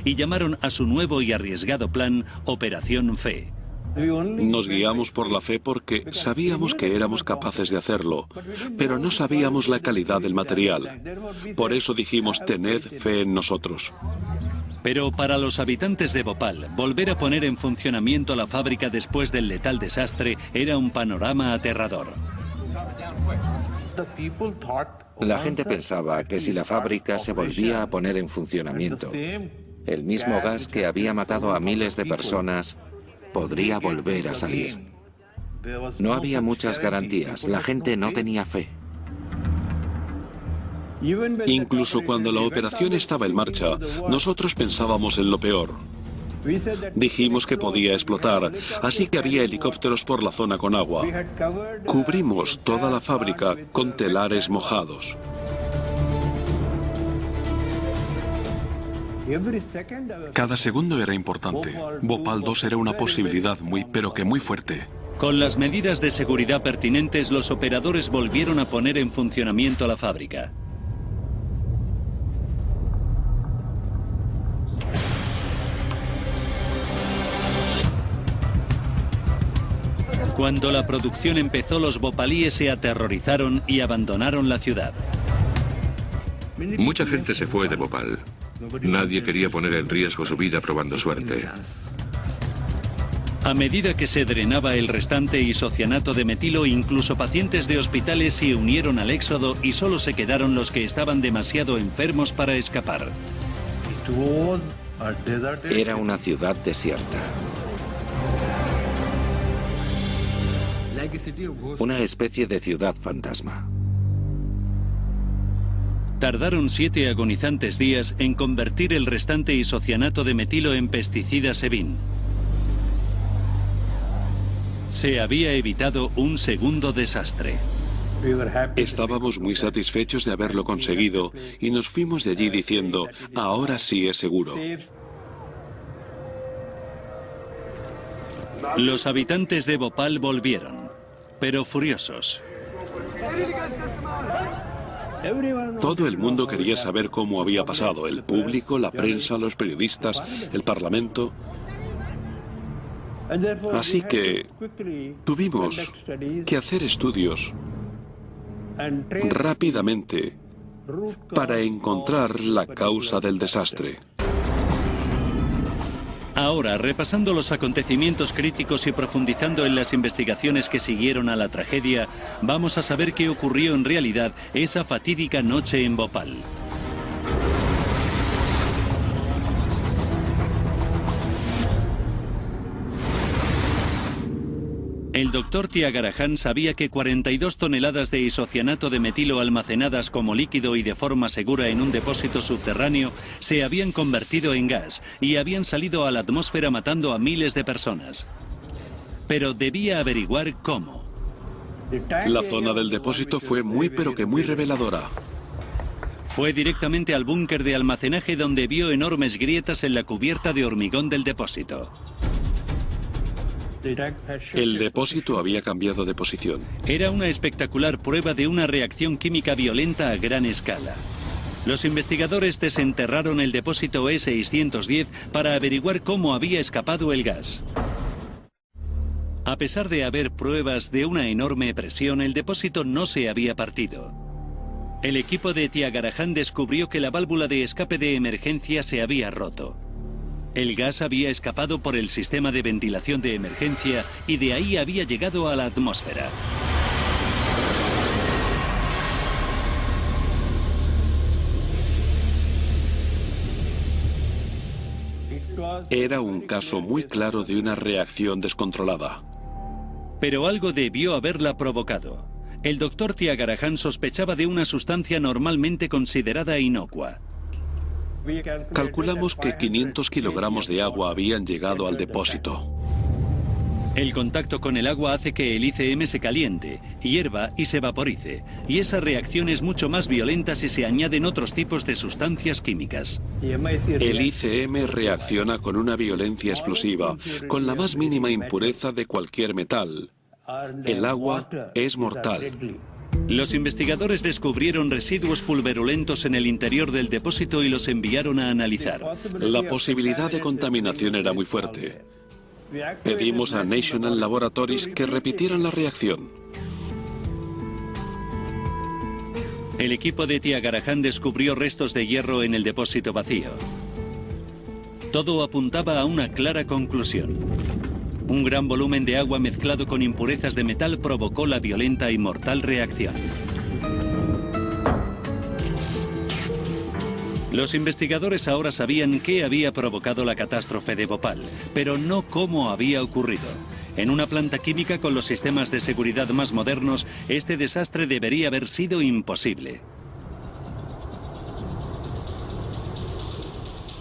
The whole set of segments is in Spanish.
y llamaron a su nuevo y arriesgado plan Operación Fe. Nos guiamos por la fe porque sabíamos que éramos capaces de hacerlo, pero no sabíamos la calidad del material. Por eso dijimos, tened fe en nosotros. Pero para los habitantes de Bhopal, volver a poner en funcionamiento la fábrica después del letal desastre era un panorama aterrador. La gente pensaba que si la fábrica se volvía a poner en funcionamiento, el mismo gas que había matado a miles de personas podría volver a salir. No había muchas garantías, la gente no tenía fe. Incluso cuando la operación estaba en marcha, nosotros pensábamos en lo peor. Dijimos que podía explotar, así que había helicópteros por la zona con agua. Cubrimos toda la fábrica con telares mojados. Cada segundo era importante. Bhopal 2 era una posibilidad pero que muy fuerte. Con las medidas de seguridad pertinentes, los operadores volvieron a poner en funcionamiento la fábrica. Cuando la producción empezó, los bhopalíes se aterrorizaron y abandonaron la ciudad. Mucha gente se fue de Bhopal. Nadie quería poner en riesgo su vida probando suerte. A medida que se drenaba el restante isocianato de metilo, incluso pacientes de hospitales se unieron al éxodo y solo se quedaron los que estaban demasiado enfermos para escapar. Era una ciudad desierta. Una especie de ciudad fantasma. Tardaron 7 agonizantes días en convertir el restante isocianato de metilo en pesticida Sevin. Se había evitado un segundo desastre. Estábamos muy satisfechos de haberlo conseguido y nos fuimos de allí diciendo, ahora sí es seguro. Los habitantes de Bhopal volvieron, pero furiosos. Todo el mundo quería saber cómo había pasado, el público, la prensa, los periodistas, el parlamento. Así que tuvimos que hacer estudios rápidamente para encontrar la causa del desastre. Ahora, repasando los acontecimientos críticos y profundizando en las investigaciones que siguieron a la tragedia, vamos a saber qué ocurrió en realidad esa fatídica noche en Bhopal. El doctor Tyagarajan sabía que 42 toneladas de isocianato de metilo almacenadas como líquido y de forma segura en un depósito subterráneo se habían convertido en gas y habían salido a la atmósfera matando a miles de personas. Pero debía averiguar cómo. La zona del depósito fue muy reveladora. Fue directamente al búnker de almacenaje donde vio enormes grietas en la cubierta de hormigón del depósito. El depósito había cambiado de posición. Era una espectacular prueba de una reacción química violenta a gran escala. Los investigadores desenterraron el depósito E610 para averiguar cómo había escapado el gas. A pesar de haber pruebas de una enorme presión, el depósito no se había partido. El equipo de Tyagarajan descubrió que la válvula de escape de emergencia se había roto. El gas había escapado por el sistema de ventilación de emergencia y de ahí había llegado a la atmósfera. Era un caso muy claro de una reacción descontrolada. Pero algo debió haberla provocado. El doctor Tyagarajan sospechaba de una sustancia normalmente considerada inocua. Calculamos que 500 kilogramos de agua habían llegado al depósito. El contacto con el agua hace que el ICM se caliente, hierva y se vaporice, y esa reacción es mucho más violenta si se añaden otros tipos de sustancias químicas. El ICM reacciona con una violencia explosiva, con la más mínima impureza de cualquier metal. El agua es mortal. Los investigadores descubrieron residuos pulverulentos en el interior del depósito y los enviaron a analizar. La posibilidad de contaminación era muy fuerte. Pedimos a National Laboratories que repitieran la reacción. El equipo de Thiagarajan descubrió restos de hierro en el depósito vacío. Todo apuntaba a una clara conclusión. Un gran volumen de agua mezclado con impurezas de metal provocó la violenta y mortal reacción. Los investigadores ahora sabían qué había provocado la catástrofe de Bhopal, pero no cómo había ocurrido. En una planta química con los sistemas de seguridad más modernos, este desastre debería haber sido imposible.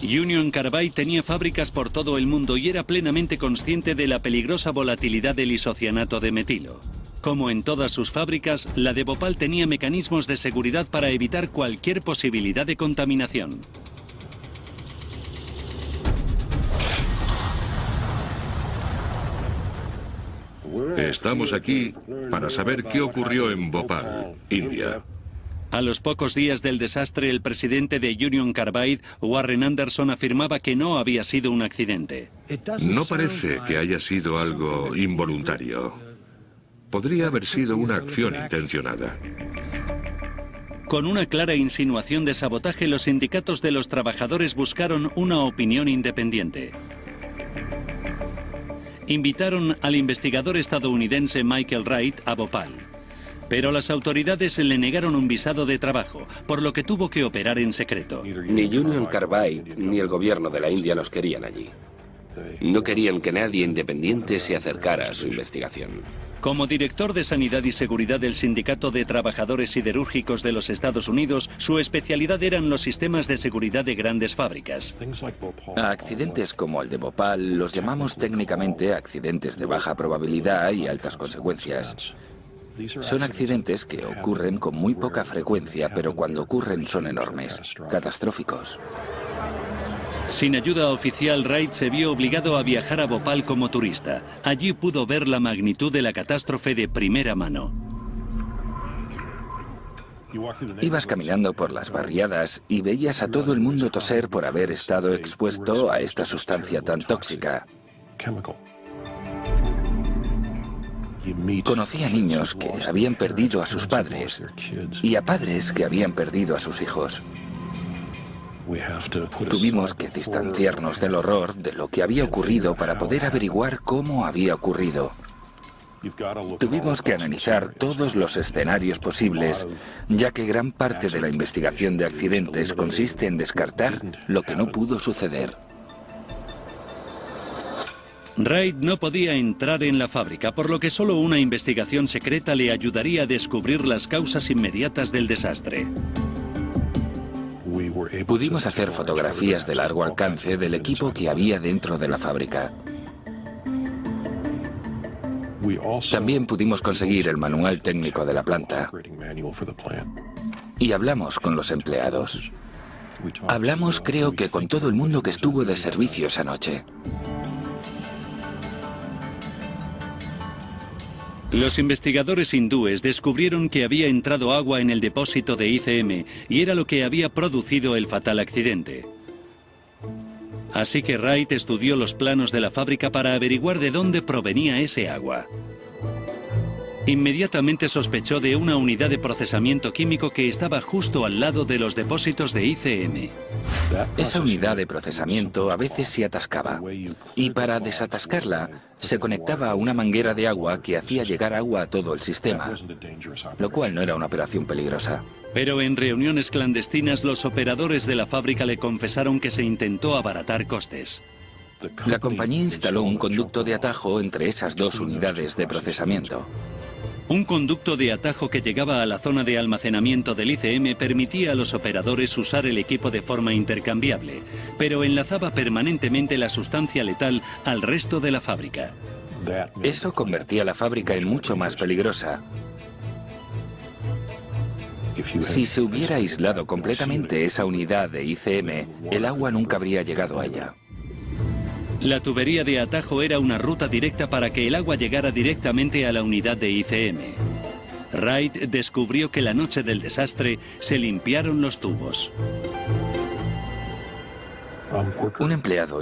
Union Carbide tenía fábricas por todo el mundo y era plenamente consciente de la peligrosa volatilidad del isocianato de metilo. Como en todas sus fábricas, la de Bhopal tenía mecanismos de seguridad para evitar cualquier posibilidad de contaminación. Estamos aquí para saber qué ocurrió en Bhopal, India. A los pocos días del desastre, el presidente de Union Carbide, Warren Anderson, afirmaba que no había sido un accidente. No parece que haya sido algo involuntario. Podría haber sido una acción intencionada. Con una clara insinuación de sabotaje, los sindicatos de los trabajadores buscaron una opinión independiente. Invitaron al investigador estadounidense Michael Wright a Bhopal. Pero las autoridades le negaron un visado de trabajo, por lo que tuvo que operar en secreto. Ni Union Carbide ni el gobierno de la India nos querían allí. No querían que nadie independiente se acercara a su investigación. Como director de Sanidad y Seguridad del Sindicato de Trabajadores Siderúrgicos de los Estados Unidos, su especialidad eran los sistemas de seguridad de grandes fábricas. A accidentes como el de Bhopal los llamamos técnicamente accidentes de baja probabilidad y altas consecuencias. Son accidentes que ocurren con muy poca frecuencia, pero cuando ocurren son enormes, catastróficos. Sin ayuda oficial, Wright se vio obligado a viajar a Bhopal como turista. Allí pudo ver la magnitud de la catástrofe de primera mano. Ibas caminando por las barriadas y veías a todo el mundo toser por haber estado expuesto a esta sustancia tan tóxica. Conocí a niños que habían perdido a sus padres y a padres que habían perdido a sus hijos. Tuvimos que distanciarnos del horror de lo que había ocurrido para poder averiguar cómo había ocurrido. Tuvimos que analizar todos los escenarios posibles, ya que gran parte de la investigación de accidentes consiste en descartar lo que no pudo suceder. Wright no podía entrar en la fábrica, por lo que solo una investigación secreta le ayudaría a descubrir las causas inmediatas del desastre. Pudimos hacer fotografías de largo alcance del equipo que había dentro de la fábrica. También pudimos conseguir el manual técnico de la planta. Y hablamos con los empleados. Hablamos, creo que con todo el mundo que estuvo de servicio esa noche. Los investigadores hindúes descubrieron que había entrado agua en el depósito de ICM y era lo que había producido el fatal accidente. Así que Wright estudió los planos de la fábrica para averiguar de dónde provenía ese agua. Inmediatamente sospechó de una unidad de procesamiento químico que estaba justo al lado de los depósitos de ICM. Esa unidad de procesamiento a veces se atascaba y para desatascarla se conectaba a una manguera de agua que hacía llegar agua a todo el sistema, lo cual no era una operación peligrosa. Pero en reuniones clandestinas los operadores de la fábrica le confesaron que se intentó abaratar costes. La compañía instaló un conducto de atajo entre esas dos unidades de procesamiento. Un conducto de atajo que llegaba a la zona de almacenamiento del ICM permitía a los operadores usar el equipo de forma intercambiable, pero enlazaba permanentemente la sustancia letal al resto de la fábrica. Eso convertía la fábrica en mucho más peligrosa. Si se hubiera aislado completamente esa unidad de ICM, el agua nunca habría llegado a ella. La tubería de atajo era una ruta directa para que el agua llegara directamente a la unidad de ICM. Wright descubrió que la noche del desastre se limpiaron los tubos. Un empleado